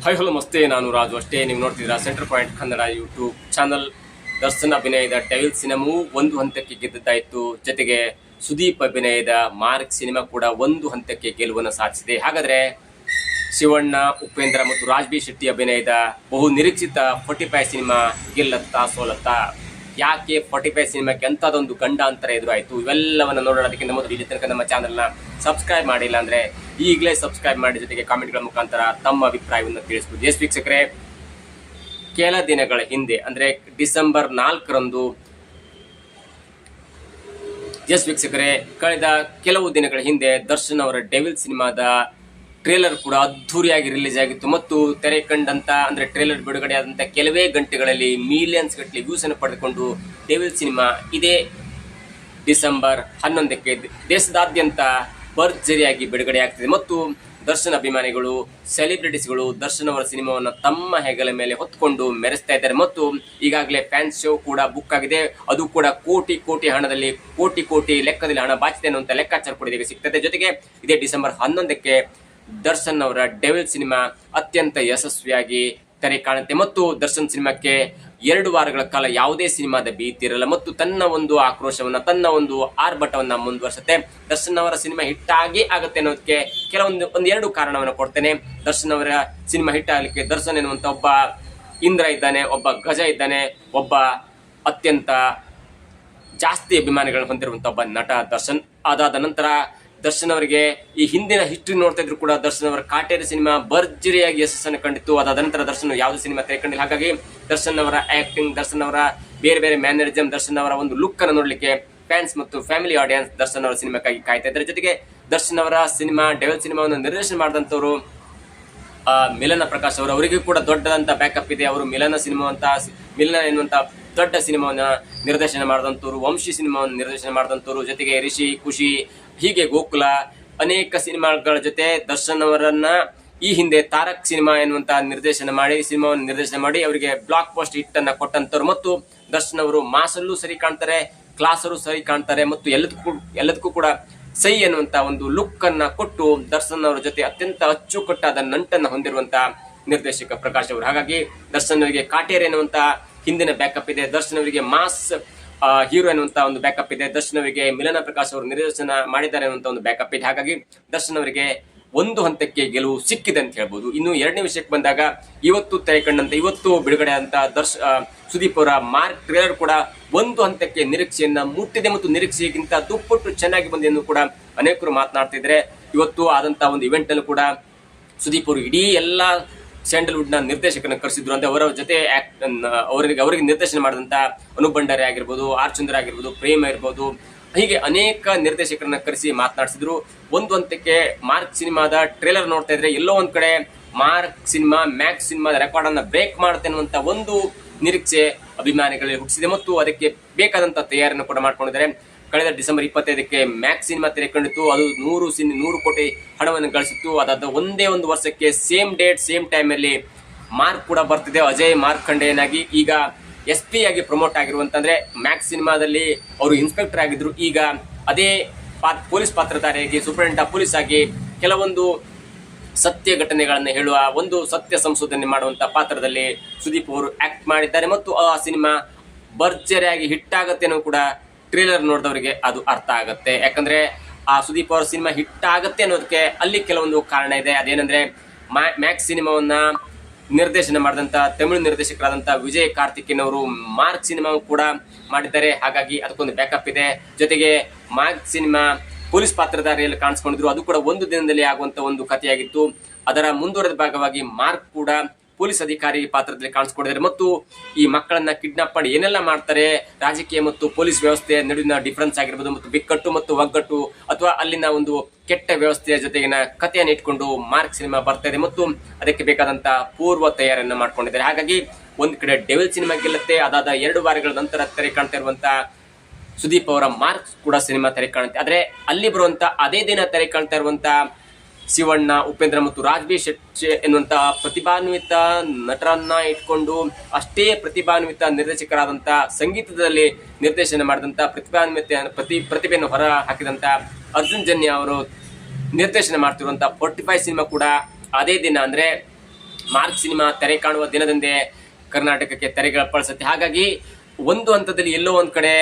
High hello ನಮಸ್ತೆ, ನಾನು ರಾಜು ಅಷ್ಟೇ. ನೀವು ನೋಡ್ತಿದ್ದೀರಾ centre point Kannada YouTube channel. Darshan ಅಭಿನಯದ ಡೆವಿಲ್ ಸಿನಿಮಾವು ಒಂದು ಹಂತಕ್ಕೆ ಗೆದ್ದಿದ್ದಾಯಿತು. ಜೊತೆಗೆ ಸುದೀಪ್ ಅಭಿನಯದ ಮಾರ್ಕ್ ಸಿನಿಮಾ ಕೂಡ ಒಂದು ಹಂತಕ್ಕೆ ಗೆಲುವನ್ನು ಸಾಧಿಸಿದೆ. ಹಾಗಾದ್ರೆ ಶಿವಣ್ಣ, ಉಪೇಂದ್ರ ಮತ್ತು ರಾಜ್ ಬಿ ಶೆಟ್ಟಿ ಅಭಿನಯದ ಬಹು ನಿರೀಕ್ಷಿತ 45 ಸಿನಿಮಾ ಗೆಲ್ಲತ್ತಾ ಸೋಲತ್ತಾ? ಯಾಕೆ 45 ಸಿನಿಮಾಕ್ಕೆ ಅಂಥದ್ದೊಂದು ಗಂಡಾಂತರ ಎದುರಾಯಿತು? ಇವೆಲ್ಲವನ್ನು ನೋಡೋಣ. ಅದಕ್ಕಿಂತ ಮೊದಲು ಇಲ್ಲಿ ತನಕ ನಮ್ಮ ಚಾನಲ್ನ ಸಬ್ಸ್ಕ್ರೈಬ್ ಮಾಡಿಲ್ಲ ಅಂದರೆ ಈಗಲೇ ಸಬ್ಸ್ಕ್ರೈಬ್ ಮಾಡಿ, ಜೊತೆಗೆ ಕಾಮೆಂಟ್ಗಳ ಮುಖಾಂತರ ತಮ್ಮ ಅಭಿಪ್ರಾಯವನ್ನು ತಿಳಿಸಬಹುದು. ಎಸ್ ವೀಕ್ಷಕರೇ, ಕೆಲ ದಿನಗಳ ಹಿಂದೆ ಅಂದರೆ ಡಿಸೆಂಬರ್ 4ರಂದು ಕಳೆದ ಕೆಲವು ದಿನಗಳ ಹಿಂದೆ ದರ್ಶನ್ ಅವರ ಡೆವಿಲ್ ಸಿನಿಮಾದ ಟ್ರೇಲರ್ ಕೂಡ ಅದ್ಧೂರಿಯಾಗಿ ರಿಲೀಸ್ ಆಗಿತ್ತು ಮತ್ತು ತೆರೆ ಕಂಡಂತ ಅಂದ್ರೆ ಟ್ರೇಲರ್ ಬಿಡುಗಡೆ ಆದಂತ ಕೆಲವೇ ಗಂಟೆಗಳಲ್ಲಿ ಮಿಲಿಯನ್ಸ್ ಗಟ್ಟಲೆ ವ್ಯೂಸ್ ಅನ್ನು ಪಡೆದುಕೊಂಡು ಡೆವಿಲ್ ಸಿನಿಮಾ ಇದೇ ಡಿಸೆಂಬರ್ 11ಕ್ಕೆ ದೇಶದಾದ್ಯಂತ ಭರ್ಜರಿಯಾಗಿ ಬಿಡುಗಡೆ ಆಗ್ತಿದೆ ಮತ್ತು ದರ್ಶನ್ ಅಭಿಮಾನಿಗಳು, ಸೆಲೆಬ್ರಿಟೀಸ್ಗಳು ದರ್ಶನ್ ಅವರ ಸಿನಿಮಾವನ್ನು ತಮ್ಮ ಹೆಗಲ ಮೇಲೆ ಹೊತ್ಕೊಂಡು ಮೆರೆಸ್ತಾ ಇದ್ದಾರೆ ಮತ್ತು ಈಗಾಗಲೇ ಫ್ಯಾನ್ಸ್ ಶೋ ಕೂಡ ಬುಕ್ ಆಗಿದೆ. ಅದು ಕೂಡ ಕೋಟಿ ಹಣದಲ್ಲಿ, ಕೋಟಿ ಲೆಕ್ಕದಲ್ಲಿ ಹಣ ಬಾಚಿದೆ ಅನ್ನುವಂಥ ಲೆಕ್ಕಾಚಾರ ಕೂಡ ಈಗ ಸಿಗ್ತದೆ. ಜೊತೆಗೆ ಇದೇ ಡಿಸೆಂಬರ್ 11ಕ್ಕೆ ದರ್ಶನ್ ಅವರ ಡೆವಿಲ್ ಸಿನಿಮಾ ಅತ್ಯಂತ ಯಶಸ್ವಿಯಾಗಿ ತೆರೆ ಕಾಣುತ್ತೆ ಮತ್ತು ದರ್ಶನ್ ಸಿನಿಮಾಕ್ಕೆ 2 ವಾರಗಳ ಕಾಲ ಯಾವುದೇ ಸಿನಿಮಾದ ಭೀತಿ ಇರಲ್ಲ ಮತ್ತು ತನ್ನ ಒಂದು ಆಕ್ರೋಶವನ್ನ, ತನ್ನ ಒಂದು ಆರ್ಭಟವನ್ನ ಮುಂದುವರಿಸುತ್ತೆ. ದರ್ಶನ್ ಅವರ ಸಿನಿಮಾ ಹಿಟ್ ಆಗುತ್ತೆ ಅನ್ನೋದಕ್ಕೆ ಒಂದೆರಡು ಕಾರಣವನ್ನು ಕೊಡ್ತೇನೆ. ದರ್ಶನ್ ಅವರ ಸಿನಿಮಾ ಹಿಟ್ ಆಗಲಿಕ್ಕೆ ದರ್ಶನ್ ಎನ್ನುವಂತ ಒಬ್ಬ ಇಂದ್ರ ಇದ್ದಾನೆ, ಒಬ್ಬ ಗಜ ಇದ್ದಾನೆ, ಒಬ್ಬ ಅತ್ಯಂತ ಜಾಸ್ತಿ ಅಭಿಮಾನಿಗಳನ್ನು ಹೊಂದಿರುವಂತ ಒಬ್ಬ ನಟ ದರ್ಶನ್. ಅದಾದ ನಂತರ ದರ್ಶನ್ ಅವರಿಗೆ ಈ ಹಿಂದಿನ ಹಿಸ್ಟ್ರಿ ನೋಡ್ತಾ ಇದ್ರು ಕೂಡ ದರ್ಶನ್ ಅವರ ಕಾಟೇರಿ ಸಿನಿಮಾ ಭರ್ಜರಿಯಾಗಿ ಯಶಸ್ಸನ್ನು ಕಂಡಿತ್ತು. ಅದಾದ ನಂತರ ದರ್ಶನ್ ಯಾವುದೇ ಸಿನಿಮಾ ತೆರೆಕೊಂಡಿಲ್ಲ. ಹಾಗಾಗಿ ದರ್ಶನ್ ಅವರ ಆಕ್ಟಿಂಗ್, ದರ್ಶನ್ ಅವರ ಬೇರೆ ಮ್ಯಾನರಿಸಮ್, ದರ್ಶನ್ ಅವರ ಒಂದು ಲುಕ್ ಅನ್ನು ನೋಡ್ಲಿಕ್ಕೆ ಫ್ಯಾನ್ಸ್ ಮತ್ತು ಫ್ಯಾಮಿಲಿ ಆಡಿಯನ್ಸ್ ದರ್ಶನ್ ಅವರ ಸಿನಿಮಾಕ್ಕಾಗಿ ಕಾಯ್ತಾ ಇದ್ದಾರೆ. ಜೊತೆಗೆ ದರ್ಶನ್ ಅವರ ಸಿನಿಮಾ ಡೆವಿಲ್ ಸಿನಿಮಾವನ್ನು ನಿರ್ದೇಶನ ಮಾಡಿದಂಥವ್ರು ಮಿಲನ ಪ್ರಕಾಶ್ ಅವರು, ಅವರಿಗೆ ಕೂಡ ದೊಡ್ಡದಂತ ಬ್ಯಾಕಪ್ ಇದೆ. ಅವರು ಮಿಲನ ಎನ್ನುವಂತ ದೊಡ್ಡ ಸಿನಿಮಾವನ್ನ ನಿರ್ದೇಶನ ಮಾಡಿದಂಥವ್ರು, ವಂಶಿ ಸಿನಿಮಾವನ್ನು ನಿರ್ದೇಶನ ಮಾಡಿದಂಥವ್ರು, ಜೊತೆಗೆ ರಿಷಿ, ಖುಷಿ, ಹೀಗೆ ಗೋಕುಲ ಅನೇಕ ಸಿನಿಮಾಗಳ ಜೊತೆ ದರ್ಶನ್ ಅವರನ್ನ ಈ ಹಿಂದೆ ತಾರಕ್ ಸಿನಿಮಾ ಎನ್ನುವಂತ ಸಿನಿಮಾವನ್ನು ನಿರ್ದೇಶನ ಮಾಡಿ ಅವರಿಗೆ ಬ್ಲಾಕ್ ಬಸ್ಟರ್ ಹಿಟ್ ಅನ್ನ ಕೊಟ್ಟಂತವ್ರು ಮತ್ತು ದರ್ಶನ್ ಅವರು ಮಾಸಲ್ಲೂ ಸರಿ ಕಾಣ್ತಾರೆ, ಕ್ಲಾಸಲ್ಲೂ ಸರಿ ಕಾಣ್ತಾರೆ ಮತ್ತು ಎಲ್ಲದಕ್ಕೂ ಕೂಡ ಸೈ ಎನ್ನುವಂತ ಒಂದು ಲುಕ್ ಅನ್ನ ಕೊಟ್ಟು ದರ್ಶನ್ ಅವರ ಜೊತೆ ಅತ್ಯಂತ ಅಚ್ಚುಕಟ್ಟಾದ ನಂಟನ್ನ ಹೊಂದಿರುವಂತ ನಿರ್ದೇಶಕ ಪ್ರಕಾಶ್ ಅವರು. ಹಾಗಾಗಿ ದರ್ಶನ್ ಅವರಿಗೆ ಕಾಟೇರಿ ಎನ್ನುವಂತ ಹಿಂದಿನ ಬ್ಯಾಕಪ್ ಇದೆ, ದರ್ಶನ್ ಅವರಿಗೆ ಮಾಸ್ ಹೀರೋ ಎನ್ನುವಂತ ಒಂದು ಬ್ಯಾಕಪ್ ಇದೆ, ದರ್ಶನ್ ಅವರಿಗೆ ಮಿಲನ ಪ್ರಕಾಶ್ ಅವರು ನಿರ್ದೇಶನ ಮಾಡಿದ್ದಾರೆ ಅನ್ನುವಂತ ಒಂದು ಬ್ಯಾಕಪ್ ಇದೆ. ಹಾಗಾಗಿ ದರ್ಶನ್ ಅವರಿಗೆ ಒಂದು ಹಂತಕ್ಕೆ ಗೆಲುವು ಸಿಕ್ಕಿದೆ ಅಂತ ಹೇಳ್ಬೋದು. ಇನ್ನು ಎರಡನೇ ವಿಷಯಕ್ಕೆ ಬಂದಾಗ, ಇವತ್ತು ಬಿಡುಗಡೆ ಅಂತ ಸುದೀಪ್ ಅವರ ಮಾರ್ಕ್ ಟ್ರೇಲರ್ ಕೂಡ ಒಂದು ಹಂತಕ್ಕೆ ನಿರೀಕ್ಷೆಯನ್ನ ಮುಟ್ಟಿದೆ ಮತ್ತು ನಿರೀಕ್ಷೆಗಿಂತ ದುಪ್ಪಟ್ಟು ಚೆನ್ನಾಗಿ ಬಂದೆ ಎಂದು ಕೂಡ ಅನೇಕರು ಮಾತನಾಡ್ತಿದ್ದಾರೆ. ಇವತ್ತು ಆದಂತಹ ಒಂದು ಇವೆಂಟ್ ಅಲ್ಲೂ ಕೂಡ ಸುದೀಪ್ ಅವರು ಇಡೀ ಎಲ್ಲ ಸ್ಯಾಂಡಲ್ವುಡ್ ನ ನಿರ್ದೇಶಕರನ್ನ ಕರೆಸಿದ್ರು. ಅಂದ್ರೆ ಅವರ ಜೊತೆ ಅವರಿಗೆ ನಿರ್ದೇಶನ ಮಾಡಿದಂತ ಅನೂಪ್ ಭಂಡಾರಿ ಆಗಿರ್ಬೋದು, ಆರ್ ಚಂದ್ರ ಆಗಿರ್ಬೋದು, ಪ್ರೇಮ್ ಇರ್ಬೋದು, ಹೀಗೆ ಅನೇಕ ನಿರ್ದೇಶಕರನ್ನ ಕರೆಸಿ ಮಾತನಾಡಿಸಿದ್ರು. ಒಂದು ಹಂತಕ್ಕೆ ಮಾರ್ಕ್ ಸಿನಿಮಾದ ಟ್ರೇಲರ್ ನೋಡ್ತಾ ಇದ್ರೆ ಎಲ್ಲೋ ಒಂದ್ ಕಡೆ ಮ್ಯಾಕ್ಸ್ ಸಿನಿಮಾದ ರೆಕಾರ್ಡ್ ಅನ್ನ ಬ್ರೇಕ್ ಮಾಡುತ್ತೆ ಅನ್ನುವಂತ ಒಂದು ನಿರೀಕ್ಷೆ ಅಭಿಮಾನಿಗಳಲ್ಲಿ ಹುಟ್ಟಿಸಿದೆ ಮತ್ತು ಅದಕ್ಕೆ ಬೇಕಾದಂತ ತಯಾರಿಯನ್ನು ಕೂಡ ಮಾಡ್ಕೊಂಡಿದ್ದಾರೆ. ಕಳೆದ ಡಿಸೆಂಬರ್ 25ಕ್ಕೆ ಮ್ಯಾಕ್ಸ್ ಸಿನಿಮಾ ತೆರೆಕೊಂಡಿತ್ತು. ಅದು 100 ಕೋಟಿ ಹಣವನ್ನು ಗಳಿಸಿತ್ತು. ಅದಾದ ಒಂದೇ ಒಂದು ವರ್ಷಕ್ಕೆ ಸೇಮ್ ಡೇಟ್ ಸೇಮ್ ಟೈಮ್ ಅಲ್ಲಿ ಮಾರ್ಕ್ ಕೂಡ ಬರ್ತಿದೆ. ಅಜಯ್ ಮಾರ್ಕಂಡೇಯನಾಗಿ ಈಗ SP ಆಗಿ ಪ್ರಮೋಟ್ ಆಗಿರುವಂತಂದ್ರೆ ಮ್ಯಾಕ್ಸ್ ಸಿನಿಮಾದಲ್ಲಿ ಅವರು ಇನ್ಸ್ಪೆಕ್ಟರ್ ಆಗಿದ್ರು. ಈಗ ಅದೇ ಪೊಲೀಸ್ ಪಾತ್ರಧಾರಿಯಾಗಿ, ಸೂಪರಿಂಟೆಂಡೆಂಟ್ ಪೊಲೀಸ್ ಆಗಿ ಕೆಲವೊಂದು ಸತ್ಯ ಘಟನೆಗಳನ್ನು ಹೇಳುವ, ಒಂದು ಸತ್ಯ ಸಂಶೋಧನೆ ಮಾಡುವಂತ ಪಾತ್ರದಲ್ಲಿ ಸುದೀಪ್ ಅವರು ಆಕ್ಟ್ ಮಾಡಿದ್ದಾರೆ ಮತ್ತು ಆ ಸಿನಿಮಾ ಭರ್ಜರಿಯಾಗಿ ಹಿಟ್ ಆಗತ್ತೆ ಅನ್ನೋ ಕೂಡ ಟ್ರೇಲರ್ ನೋಡಿದವರಿಗೆ ಅದು ಅರ್ಥ ಆಗತ್ತೆ. ಯಾಕಂದ್ರೆ ಆ ಸುದೀಪ್ ಅವರ ಸಿನಿಮಾ ಹಿಟ್ ಆಗತ್ತೆ ಅನ್ನೋದಕ್ಕೆ ಅಲ್ಲಿ ಕೆಲವೊಂದು ಕಾರಣ ಇದೆ. ಅದೇನಂದ್ರೆ ಮ್ಯಾಕ್ಸ್ ಸಿನಿಮಾವನ್ನ ನಿರ್ದೇಶನ ಮಾಡಿದಂತ ತಮಿಳು ನಿರ್ದೇಶಕರಾದಂತ ವಿಜಯ್ ಕಾರ್ತಿಕೇಯನ್ ಅವರು ಮಾರ್ಕ್ ಸಿನಿಮಾ ಕೂಡ ಮಾಡಿದ್ದಾರೆ. ಹಾಗಾಗಿ ಅದಕ್ಕೊಂದು ಬ್ಯಾಕಪ್ ಇದೆ. ಜೊತೆಗೆ ಮಾರ್ಕ್ ಸಿನಿಮಾ ಪೊಲೀಸ್ ಪಾತ್ರಧಾರಿಯಲ್ಲಿ ಕಾಣಿಸ್ಕೊಂಡಿದ್ರು. ಅದು ಕೂಡ ಒಂದು ದಿನದಲ್ಲಿ ಆಗುವಂತ ಒಂದು ಕಥೆಯಾಗಿತ್ತು. ಅದರ ಮುಂದುವರೆದ ಭಾಗವಾಗಿ ಮಾರ್ಕ್ ಕೂಡ ಪೊಲೀಸ್ ಅಧಿಕಾರಿ ಪಾತ್ರದಲ್ಲಿ ಕಾಣಿಸ್ಕೊಂಡಿದ್ದಾರೆ ಮತ್ತು ಈ ಮಕ್ಕಳನ್ನ ಕಿಡ್ನಾಪ್ ಮಾಡಿ ಏನೆಲ್ಲ ಮಾಡ್ತಾರೆ, ರಾಜಕೀಯ ಮತ್ತು ಪೊಲೀಸ್ ವ್ಯವಸ್ಥೆಯ ನಡುವಿನ ಡಿಫರೆನ್ಸ್ ಆಗಿರ್ಬೋದು ಮತ್ತು ಬಿಕ್ಕಟ್ಟು ಮತ್ತು ಒಗ್ಗಟ್ಟು ಅಥವಾ ಅಲ್ಲಿನ ಒಂದು ಕೆಟ್ಟ ವ್ಯವಸ್ಥೆಯ ಜೊತೆಗಿನ ಕಥೆಯನ್ನು ಇಟ್ಕೊಂಡು ಮಾರ್ಕ್ ಸಿನಿಮಾ ಬರ್ತಾ ಇದೆ ಮತ್ತು ಅದಕ್ಕೆ ಬೇಕಾದಂತ ಪೂರ್ವ ತಯಾರಿಯನ್ನು ಮಾಡ್ಕೊಂಡಿದ್ದಾರೆ. ಹಾಗಾಗಿ ಒಂದ್ ಕಡೆ ಡೆವಿಲ್ ಸಿನಿಮಾ ಗೆಲ್ಲುತ್ತೆ. ಅದಾದ 2 ವಾರಗಳ ನಂತರ ತೆರೆ ಕಾಣ್ತಾ ಇರುವಂತ ಸುದೀಪ್ ಅವರ ಮಾರ್ಕ್ ಕೂಡ ಸಿನಿಮಾ ತೆರೆ ಕಾಣುತ್ತೆ. ಆದ್ರೆ ಅಲ್ಲಿ ಬರುವಂತ ಅದೇ ದಿನ ತೆರೆ ಕಾಣ್ತಾ ಇರುವಂತ ಶಿವಣ್ಣ, ಉಪೇಂದ್ರ ಮತ್ತು ರಾಜ್ ಬಿ ಶೆಟ್ಟಿ ಎನ್ನುವಂತ ಪ್ರತಿಭಾನ್ವಿತ ನಟರನ್ನ ಇಟ್ಕೊಂಡು ಅಷ್ಟೇ ಪ್ರತಿಭಾನ್ವಿತ ನಿರ್ದೇಶಕರಾದಂತ, ಸಂಗೀತದಲ್ಲಿ ನಿರ್ದೇಶನ ಮಾಡಿದಂತ ಪ್ರತಿಭೆಯನ್ನು ಹೊರ ಹಾಕಿದಂತ ಅರ್ಜುನ್ ಜನ್ಯ ಅವರು ನಿರ್ದೇಶನ ಮಾಡ್ತಿರುವಂತ 45 ಸಿನಿಮಾ ಕೂಡ ಅದೇ ದಿನ ಅಂದ್ರೆ ಮಾರ್ಕ್ ಸಿನಿಮಾ ತೆರೆ ಕಾಣುವ ದಿನದಂದೇ ಕರ್ನಾಟಕಕ್ಕೆ ತೆರೆಗಳಪ್ಪಳಿಸುತ್ತೆ. ಹಾಗಾಗಿ ಒಂದು ಹಂತದಲ್ಲಿ ಎಲ್ಲೋ ಒಂದ್ ಕಡೆ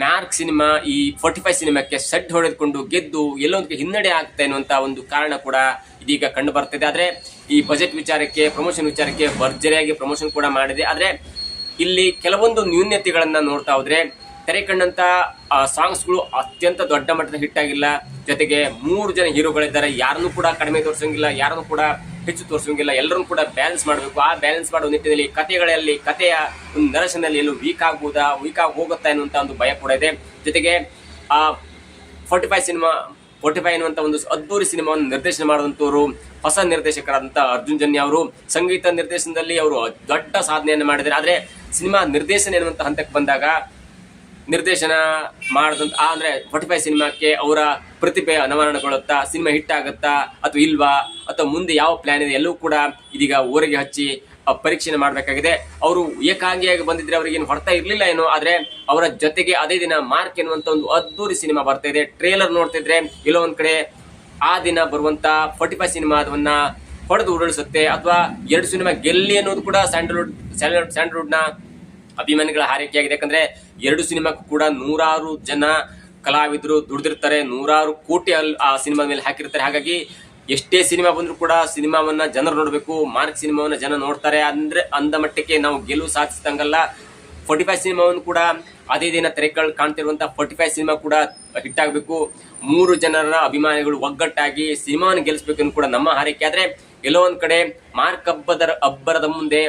ಮಾರ್ಕ್ ಸಿನಿಮಾ ಈ 45 ಸಿನಿಮಾಕ್ಕೆ ಸೆಡ್ ಹೊಡೆದುಕೊಂಡು ಗೆದ್ದು ಎಲ್ಲೋ ಒಂದು ಹಿನ್ನಡೆ ಆಗ್ತಾ ಎನ್ನುವಂತ ಒಂದು ಕಾರಣ ಕೂಡ ಇದೀಗ ಕಂಡು ಬರ್ತಿದೆ. ಆದ್ರೆ ಈ ಬಜೆಟ್ ವಿಚಾರಕ್ಕೆ, ಪ್ರಮೋಷನ್ ವಿಚಾರಕ್ಕೆ ಭರ್ಜರಿಯಾಗಿ ಪ್ರಮೋಷನ್ ಕೂಡ ಮಾಡಿದೆ. ಆದ್ರೆ ಇಲ್ಲಿ ಕೆಲವೊಂದು ನ್ಯೂನ್ಯತೆಗಳನ್ನ ನೋಡ್ತಾ ಹೋದ್ರೆ ತೆರೆ ಕಂಡಂತ ಸಾಂಗ್ಸ್ಗಳು ಅತ್ಯಂತ ದೊಡ್ಡ ಮಟ್ಟದ ಹಿಟ್ ಆಗಿಲ್ಲ. ಜೊತೆಗೆ 3 ಜನ ಹೀರೋಗಳಿದ್ದಾರೆ, ಯಾರನ್ನೂ ಕೂಡ ಕಡಿಮೆ ತೋರಿಸಂಗಿಲ್ಲ, ಯಾರನ್ನೂ ಕೂಡ ಹೆಚ್ಚು ತೋರಿಸಂಗಿಲ್ಲ, ಎಲ್ಲರನ್ನು ಕೂಡ ಬ್ಯಾಲೆನ್ಸ್ ಮಾಡಬೇಕು. ಆ ಬ್ಯಾಲೆನ್ಸ್ ಮಾಡುವ ನಿಟ್ಟಿನಲ್ಲಿ ಕಥೆಯ ಒಂದು ನರೇಶನಲ್ಲಿ ಎಲ್ಲೂ ವೀಕ್ ಆಗಿ ಹೋಗುತ್ತಾ ಎನ್ನುವಂತ ಒಂದು ಭಯ ಕೂಡ ಇದೆ. ಜೊತೆಗೆ ಆ 45 ಎನ್ನುವಂತ ಒಂದು ಅದ್ದೂರಿ ಸಿನಿಮಾವನ್ನು ನಿರ್ದೇಶನ ಮಾಡಿದಂತವರು ಹೊಸ ನಿರ್ದೇಶಕರಾದಂತ ಅರ್ಜುನ್ ಜನ್ಯ ಅವರು. ಸಂಗೀತ ನಿರ್ದೇಶನದಲ್ಲಿ ಅವರು ದೊಡ್ಡ ಸಾಧನೆಯನ್ನು ಮಾಡಿದ್ದಾರೆ. ಆದ್ರೆ ಸಿನಿಮಾ ನಿರ್ದೇಶನ ಎನ್ನುವಂತ ಹಂತಕ್ಕೆ ಬಂದಾಗ ನಿರ್ದೇಶನ ಮಾಡದಂತ ಅಂದ್ರೆ 45 ಸಿನಿಮಾಕ್ಕೆ ಅವರ ಪ್ರತಿಭೆ ಅನಾವರಣಗೊಳ್ಳುತ್ತಾ, ಸಿನಿಮಾ ಹಿಟ್ ಆಗುತ್ತಾ ಅಥವಾ ಇಲ್ವಾ, ಅಥವಾ ಮುಂದೆ ಯಾವ ಪ್ಲಾನ್ ಇದೆ ಎಲ್ಲವೂ ಕೂಡ ಇದೀಗ ಊರಿಗೆ ಹಚ್ಚಿ ಪರೀಕ್ಷೆ ಮಾಡಬೇಕಾಗಿದೆ. ಅವರು ಏಕಾಂಗಿಯಾಗಿ ಬಂದಿದ್ರೆ ಅವ್ರಿಗೇನು ಹೊರತಾ ಇರ್ಲಿಲ್ಲ ಏನೋ, ಆದ್ರೆ ಅವರ ಜೊತೆಗೆ ಅದೇ ದಿನ ಮಾರ್ಕ್ ಎನ್ನುವಂತ ಒಂದು ಅದ್ದೂರಿ ಸಿನಿಮಾ ಬರ್ತಾ ಇದೆ. ಟ್ರೇಲರ್ ನೋಡ್ತಿದ್ರೆ ಎಲ್ಲೋ ಒಂದ್ ಕಡೆ ಆ ದಿನ ಬರುವಂತ 45 ಸಿನಿಮಾವನ್ನ ಹೊಡೆದು ಉರುಳಿಸುತ್ತೆ. ಅಥವಾ 2 ಸಿನಿಮಾ ಗೆಲ್ಲಿ ಅನ್ನೋದು ಕೂಡ ಸ್ಯಾಂಡಲ್ವುಡ್ ನ ಅಭಿಮಾನಿಗಳ ಹಾರೈಕೆಯಾಗಿದೆ. ಯಾಕಂದ್ರೆ 2 ಸಿನಿಮಾಕ್ಕೂ ಕೂಡ 100 ಜನ ಕಲಾವಿದರು ದುಡಿದಿರ್ತಾರೆ, 100 ಕೋಟಿ ಆ ಸಿನಿಮಾದ ಮೇಲೆ ಹಾಕಿರ್ತಾರೆ. ಹಾಗಾಗಿ ಎಷ್ಟೇ ಸಿನಿಮಾ ಬಂದ್ರು ಕೂಡ ಸಿನಿಮಾವನ್ನ ಜನರು ನೋಡ್ಬೇಕು, ಮಾರ್ಕ್ ಸಿನಿಮಾವನ್ನ ಜನ ನೋಡ್ತಾರೆ ಅಂದ್ರೆ ಅಂದ ಮಟ್ಟಕ್ಕೆ ನಾವು ಗೆಲುವು ಸಾಧಿಸಿದಂಗಲ್ಲ. 45 ಸಿನಿಮಾವನ್ನು ಕೂಡ ಅದೇ ದಿನ ತೆರೆಗಳು ಕಾಣ್ತಿರುವಂತ 45 ಸಿನಿಮಾ ಕೂಡ ಹಿಟ್ ಆಗ್ಬೇಕು. 3 ಜನರ ಅಭಿಮಾನಿಗಳು ಒಗ್ಗಟ್ಟಾಗಿ ಸಿನಿಮಾವನ್ನು ಗೆಲ್ಲಿಸ್ಬೇಕು ಕೂಡ ನಮ್ಮ ಹಾರೈಕೆ. ಆದ್ರೆ ಎಲ್ಲೋ ಒಂದ್ ಕಡೆ ಮಾರ್ಕ್ ಅಬ್ಬರದ ಮುಂದೆ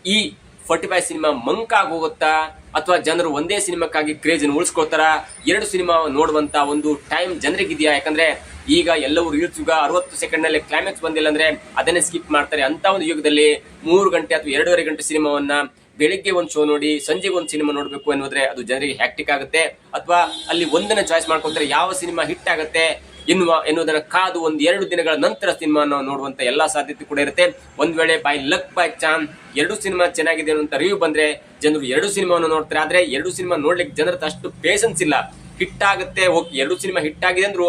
ಈ 45 ಸಿನಿಮಾ ಮಂಕಾಗಿ ಹೋಗುತ್ತಾ, ಅಥವಾ ಜನರು ಒಂದೇ ಸಿನಿಮಾಕ್ಕಾಗಿ ಕ್ರೇಜ್ ಉಳಿಸ್ಕೊಳ್ತಾರ? 2 ಸಿನಿಮಾ ನೋಡುವಂತ ಒಂದು ಟೈಮ್ ಜನರಿಗಿದೆಯಾ? ಯಾಕಂದ್ರೆ ಈಗ ಎಲ್ಲವೂ ರೀಲ್ಸ್ ಯುಗ, 60 ಸೆಕೆಂಡ್ ನಲ್ಲಿ ಕ್ಲೈಮ್ಯಾಕ್ಸ್ ಬಂದಿಲ್ಲ ಅಂದ್ರೆ ಅದನ್ನೇ ಸ್ಕಿಪ್ ಮಾಡ್ತಾರೆ. ಅಂತ ಒಂದು ಯುಗದಲ್ಲಿ 3 ಗಂಟೆ ಅಥವಾ 2.5 ಗಂಟೆ ಸಿನಿಮಾವನ್ನ ಬೆಳಿಗ್ಗೆ ಒಂದು ಶೋ ನೋಡಿ ಸಂಜೆಗೆ ಒಂದು ಸಿನಿಮಾ ನೋಡ್ಬೇಕು ಅನ್ನೋದ್ರೆ ಅದು ಜನರಿಗೆ ಹ್ಯಾಕ್ಟಿಕ್ ಆಗುತ್ತೆ. ಅಥವಾ ಅಲ್ಲಿ ಒಂದನ್ನ ಚಾಯ್ಸ್ ಮಾಡ್ಕೊಳ್ತಾರೆ, ಯಾವ ಸಿನಿಮಾ ಹಿಟ್ ಆಗುತ್ತೆ ಎನ್ನುವುದನ್ನ ಕಾದು 1-2 ದಿನಗಳ ನಂತರ ಸಿನಿಮಾ ನೋಡುವಂತ ಎಲ್ಲಾ ಸಾಧ್ಯತೆ ಕೂಡ ಇರುತ್ತೆ. ಒಂದ್ ವೇಳೆ by luck by chance 2 cinema ಚೆನ್ನಾಗಿದೆ ಅನ್ನುವಂತ ರಿವ್ಯೂ ಬಂದ್ರೆ ಜನರು 2 ಸಿನಿಮಾವನ್ನು ನೋಡ್ತಾರೆ. ಆದ್ರೆ 2 ಸಿನಿಮಾ ನೋಡ್ಲಿಕ್ಕೆ ಜನರ ಅಷ್ಟು ಪೇಷನ್ಸ್ ಇಲ್ಲ. ಹಿಟ್ ಆಗುತ್ತೆ, 2 ಸಿನಿಮಾ ಹಿಟ್ ಆಗಿದೆ ಅಂದ್ರು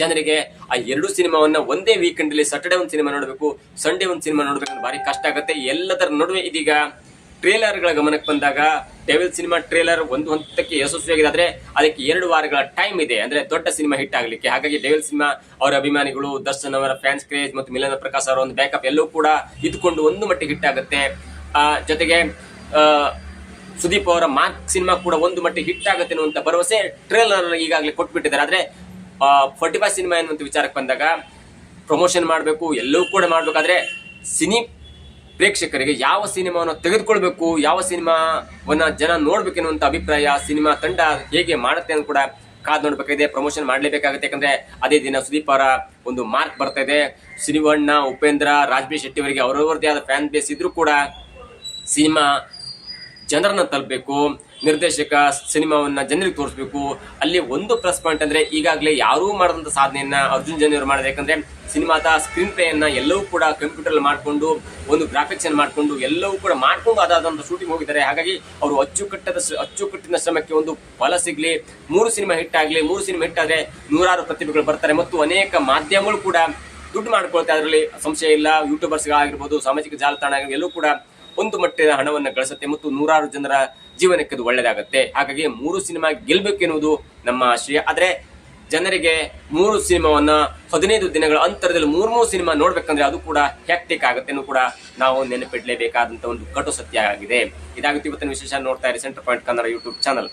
ಜನರಿಗೆ ಆ 2 ಸಿನಿಮಾವನ್ನ ಒಂದೇ ವೀಕೆಂಡ್ ಅಲ್ಲಿ ಸಾಟರ್ಡೆ ಒಂದು ಸಿನಿಮಾ ನೋಡಬೇಕು, ಸಂಡೇ ಒಂದು ಸಿನಿಮಾ ನೋಡ್ಬೇಕಂದ್ರೆ ಭಾರಿ ಕಷ್ಟ ಆಗುತ್ತೆ. ಎಲ್ಲದರ ನಡುವೆ ಇದೀಗ ಟ್ರೇಲರ್ ಗಳ ಗಮನಕ್ಕೆ ಬಂದಾಗ ಡೆವಿಲ್ ಸಿನಿಮಾ ಟ್ರೇಲರ್ ಒಂದು ಹಂತಕ್ಕೆ ಯಶಸ್ವಿಯಾಗಿದೆ. ಆದ್ರೆ ಅದಕ್ಕೆ 2 ವಾರಗಳ ಟೈಮ್ ಇದೆ, ಅಂದ್ರೆ ದೊಡ್ಡ ಸಿನಿಮಾ ಹಿಟ್ ಆಗ್ಲಿಕ್ಕೆ. ಹಾಗಾಗಿ ಡೆವಿಲ್ ಸಿನಿಮಾ ಅವರ ಅಭಿಮಾನಿಗಳು, ದರ್ಶನ್ ಅವರ ಫ್ಯಾನ್ಸ್ ಕ್ರೇಜ್ ಮತ್ತು ಮಿಲನ ಪ್ರಕಾಶ್ ಅವರ ಒಂದು ಬ್ಯಾಕಪ್ ಎಲ್ಲವೂ ಕೂಡ ಇದ್ಕೊಂಡು ಒಂದು ಮಟ್ಟಿಗೆ ಹಿಟ್ ಆಗುತ್ತೆ. ಜೊತೆಗೆ ಸುದೀಪ್ ಅವರ ಮಾರ್ಕ್ ಸಿನಿಮಾ ಕೂಡ ಒಂದು ಮಟ್ಟಿಗೆ ಹಿಟ್ ಆಗುತ್ತೆ ಅನ್ನುವಂತ ಭರವಸೆ ಟ್ರೇಲರ್ ಈಗಾಗಲೇ ಕೊಟ್ಬಿಟ್ಟಿದ್ದಾರೆ. ಆದ್ರೆ 45 ಸಿನಿಮಾ ಎನ್ನುವಂತ ವಿಚಾರಕ್ಕೆ ಬಂದಾಗ ಪ್ರಮೋಷನ್ ಮಾಡಬೇಕು, ಎಲ್ಲವೂ ಕೂಡ ಮಾಡ್ಬೇಕಾದ್ರೆ ಸಿನಿ ಪ್ರೇಕ್ಷಕರಿಗೆ ಯಾವ ಸಿನಿಮಾವನ್ನು ತೆಗೆದುಕೊಳ್ಬೇಕು, ಯಾವ ಸಿನಿಮಾವನ್ನ ಜನ ನೋಡ್ಬೇಕೆನ್ನುವಂತ ಅಭಿಪ್ರಾಯ ಸಿನಿಮಾ ತಂಡ ಹೇಗೆ ಮಾಡುತ್ತೆ ಅಂತ ಕೂಡ ಕಾದ್ ನೋಡ್ಬೇಕಾಗಿದೆ. ಪ್ರಮೋಷನ್ ಮಾಡಲೇಬೇಕಾಗುತ್ತೆ. ಯಾಕಂದ್ರೆ ಅದೇ ದಿನ ಸುದೀಪ್ ಅವರ ಒಂದು ಮಾರ್ಕ್ ಬರ್ತಾ ಇದೆ. ಶ್ರೀವಣ್ಣ, ಉಪೇಂದ್ರ, ರಾಜ್ಬಿ ಶೆಟ್ಟಿ ಅವರಿಗೆ ಅವರವರದೇ ಆದ ಫ್ಯಾನ್ ಬೇಸ್ ಇದ್ರೂ ಕೂಡ ಸಿನಿಮಾ ಜನರನ್ನ ತಲುಪಬೇಕು, ನಿರ್ದೇಶಕ ಸಿನಿಮಾವನ್ನ ಜನರಿಗೆ ತೋರಿಸಬೇಕು. ಅಲ್ಲಿ ಒಂದು ಪ್ಲಸ್ ಪಾಯಿಂಟ್ ಅಂದ್ರೆ ಈಗಾಗಲೇ ಯಾರೂ ಮಾಡದಂತ ಸಾಧನೆಯನ್ನ ಅರ್ಜುನ್ ಜನ್ಯ ಅವರು ಮಾಡಿದೆ. ಯಾಕಂದ್ರೆ ಸಿನಿಮಾದ ಸ್ಕ್ರೀನ್ ಪ್ಲೇ ಅನ್ನ ಎಲ್ಲವೂ ಕೂಡ ಕಂಪ್ಯೂಟರ್ ಮಾಡಿಕೊಂಡು, ಒಂದು ಗ್ರಾಫಿಕ್ಸ್ ಅನ್ನು ಮಾಡಿಕೊಂಡು, ಎಲ್ಲವೂ ಕೂಡ ಮಾಡ್ಕೊಂಡು ಅದಾದಂತ ಶೂಟಿಂಗ್ ಹೋಗಿದ್ದಾರೆ. ಹಾಗಾಗಿ ಅವರು ಅಚ್ಚುಕಟ್ಟಿನ ಶ್ರಮಕ್ಕೆ ಒಂದು ಫಲ ಸಿಗ್ಲಿ. 3 ಸಿನಿಮಾ ಹಿಟ್ ಆಗ್ಲಿ. 3 ಸಿನಿಮಾ ಹಿಟ್ ಆದ್ರೆ 100 ಪ್ರತಿಭೆಗಳು ಬರ್ತಾರೆ ಮತ್ತು ಅನೇಕ ಮಾಧ್ಯಮಗಳು ಕೂಡ ದುಡ್ಡು ಮಾಡ್ಕೊಳ್ತಾ, ಅದರಲ್ಲಿ ಸಂಶಯ ಇಲ್ಲ. ಯೂಟ್ಯೂಬರ್ಸ್ ಆಗಿರ್ಬೋದು, ಸಾಮಾಜಿಕ ಜಾಲತಾಣ ಆಗಿರ್ಬೋದು, ಎಲ್ಲವೂ ಕೂಡ ಒಂದು ಮಟ್ಟದ ಹಣವನ್ನ ಗಳಿಸುತ್ತೆ ಮತ್ತು 100 ಜನರ ಜೀವನಕ್ಕೆ ಅದು ಒಳ್ಳೆಯದಾಗುತ್ತೆ. ಹಾಗಾಗಿ 3 ಸಿನಿಮಾ ಗೆಲ್ಬೇಕೆನ್ನುವುದು ನಮ್ಮ ಆಶಯ. ಆದ್ರೆ ಜನರಿಗೆ 3 ಸಿನಿಮಾವನ್ನ 15 ದಿನಗಳ ಅಂತರದಲ್ಲಿ 3 ಸಿನಿಮಾ ನೋಡ್ಬೇಕಂದ್ರೆ ಅದು ಕೂಡ ಹ್ಯಾಕ್ಟಿಕ್ ಆಗುತ್ತೆ ಕೂಡ ನಾವು ನೆನಪಿಡ್ಲೇಬೇಕಾದಂತ ಒಂದು ಕಟು ಸತ್ಯ ಆಗಿದೆ. ಇದಾಗುತ್ತೆ ಇವತ್ತಿನ ವಿಶೇಷ. ನೋಡ್ತಾ ಇರಿ centre point Kannada YouTube channel.